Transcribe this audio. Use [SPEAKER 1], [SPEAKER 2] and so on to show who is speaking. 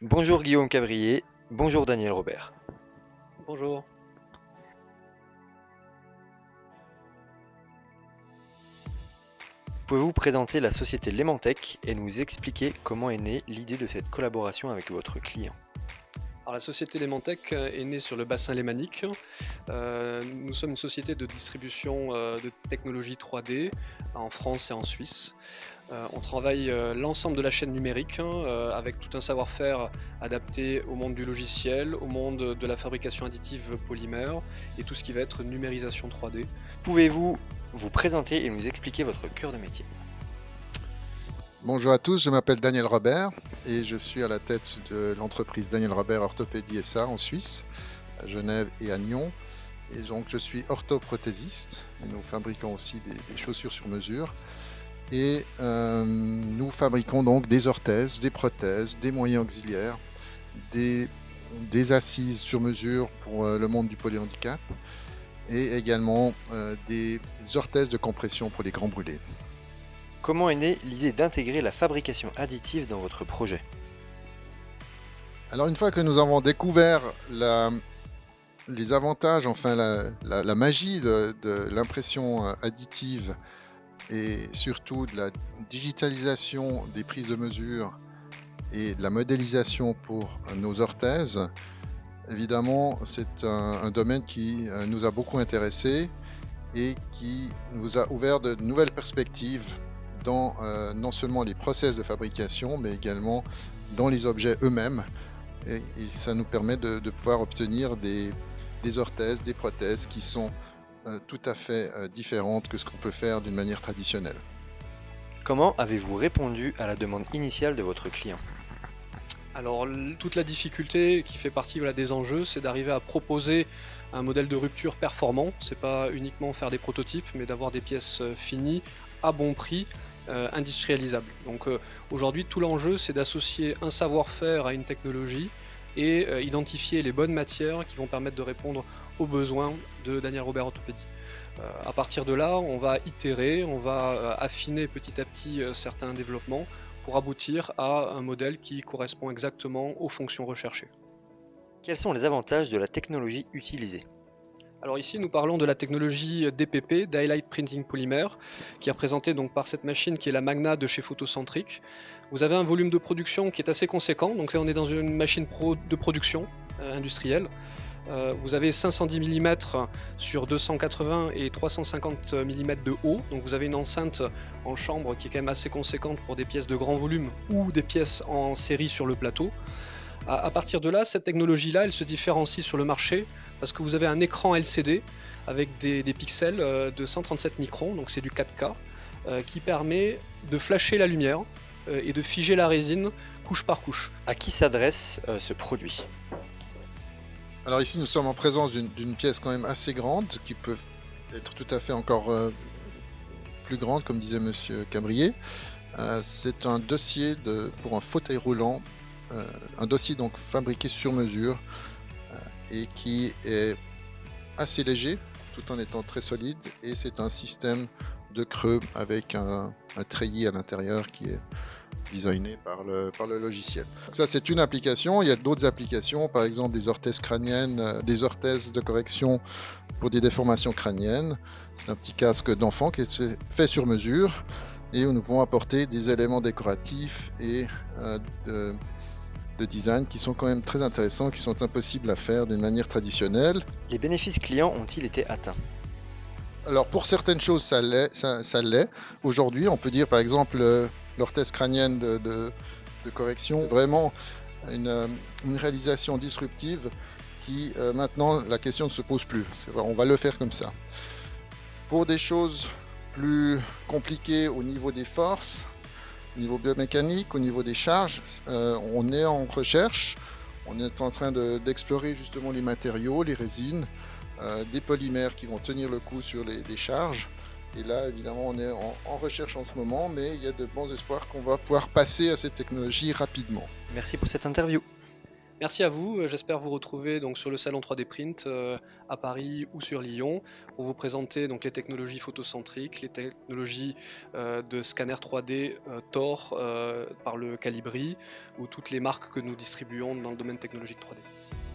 [SPEAKER 1] Bonjour Guillaume Cavrier, bonjour Daniel Robert.
[SPEAKER 2] Bonjour.
[SPEAKER 1] Pouvez-vous présenter la société Lemantech et nous expliquer comment est née l'idée de cette collaboration avec votre client?
[SPEAKER 2] Alors, la société Lemantech est née sur le bassin lémanique. Nous sommes une société de distribution de technologies 3D en France et en Suisse. On travaille l'ensemble de la chaîne numérique avec tout un savoir-faire adapté au monde du logiciel, au monde de la fabrication additive polymère et tout ce qui va être numérisation 3D.
[SPEAKER 1] Pouvez-vous vous présenter et nous expliquer votre cœur de métier?
[SPEAKER 3] Bonjour à tous, je m'appelle Daniel Robert et je suis à la tête de l'entreprise Daniel Robert Orthopédie SA en Suisse, à Genève et à Nyon. Et donc je suis orthoprothésiste et nous fabriquons aussi des chaussures sur mesure. Et nous fabriquons donc des orthèses, des prothèses, des moyens auxiliaires, des assises sur mesure pour le monde du polyhandicap et également des orthèses de compression pour les grands brûlés.
[SPEAKER 1] Comment est née l'idée d'intégrer la fabrication additive dans votre projet?
[SPEAKER 3] Alors une fois que nous avons découvert les avantages, enfin la magie de l'impression additive et surtout de la digitalisation des prises de mesure et de la modélisation pour nos orthèses, évidemment c'est un domaine qui nous a beaucoup intéressés et qui nous a ouvert de nouvelles perspectives dans non seulement les process de fabrication mais également dans les objets eux-mêmes. Et ça nous permet de pouvoir obtenir des orthèses, des prothèses qui sont tout à fait différentes que ce qu'on peut faire d'une manière traditionnelle.
[SPEAKER 1] Comment avez-vous répondu à la demande initiale de votre client?
[SPEAKER 2] Alors toute la difficulté qui fait partie des enjeux, c'est d'arriver à proposer un modèle de rupture performant. C'est pas uniquement faire des prototypes, mais d'avoir des pièces finies à bon prix, industrialisables. Donc aujourd'hui, tout l'enjeu, c'est d'associer un savoir-faire à une technologie et identifier les bonnes matières qui vont permettre de répondre aux besoins de Daniel Robert Orthopédie. À partir de là, on va itérer, on va affiner petit à petit certains développements pour aboutir à un modèle qui correspond exactement aux fonctions recherchées.
[SPEAKER 1] Quels sont les avantages de la technologie utilisée?
[SPEAKER 2] Alors ici, nous parlons de la technologie DPP, Daylight Printing Polymer, qui est représentée donc par cette machine qui est la Magna de chez Photocentric. Vous avez un volume de production qui est assez conséquent, donc là on est dans une machine de production industrielle. Vous avez 510 mm sur 280 et 350 mm de haut, donc vous avez une enceinte en chambre qui est quand même assez conséquente pour des pièces de grand volume ou des pièces en série sur le plateau. À partir de là, cette technologie-là, elle se différencie sur le marché parce que vous avez un écran LCD avec des pixels de 137 microns, donc c'est du 4K, qui permet de flasher la lumière et de figer la résine couche par couche.
[SPEAKER 1] À qui s'adresse ce produit?
[SPEAKER 3] Alors ici nous sommes en présence d'une pièce quand même assez grande, qui peut être tout à fait encore plus grande, comme disait Monsieur Cabrier. C'est un dossier pour un fauteuil roulant, un dossier donc fabriqué sur mesure et qui est assez léger tout en étant très solide, et c'est un système de creux avec un treillis à l'intérieur qui est designé par le logiciel. Donc ça c'est une application. Il y a d'autres applications, par exemple des orthèses crâniennes, des orthèses de correction pour des déformations crâniennes. C'est un petit casque d'enfant qui est fait sur mesure et où nous pouvons apporter des éléments décoratifs et de design qui sont quand même très intéressants, qui sont impossibles à faire d'une manière traditionnelle.
[SPEAKER 1] Les bénéfices clients ont-ils été atteints?
[SPEAKER 3] Alors pour certaines choses ça l'est. Aujourd'hui on peut dire par exemple l'orthèse crânienne de correction, vraiment une réalisation disruptive qui maintenant la question ne se pose plus. On va le faire comme ça. Pour des choses plus compliquées au niveau des forces, au niveau biomécanique, au niveau des charges, on est en recherche, on est en train d'explorer justement les matériaux, les résines, des polymères qui vont tenir le coup sur les charges. Et là, évidemment, on est en recherche en ce moment, mais il y a de bons espoirs qu'on va pouvoir passer à cette technologie rapidement.
[SPEAKER 1] Merci pour cette interview.
[SPEAKER 2] Merci à vous, j'espère vous retrouver donc sur le salon 3D Print à Paris ou sur Lyon pour vous présenter donc les technologies photocentriques, les technologies de scanner 3D Tor par le Calibri ou toutes les marques que nous distribuons dans le domaine technologique 3D.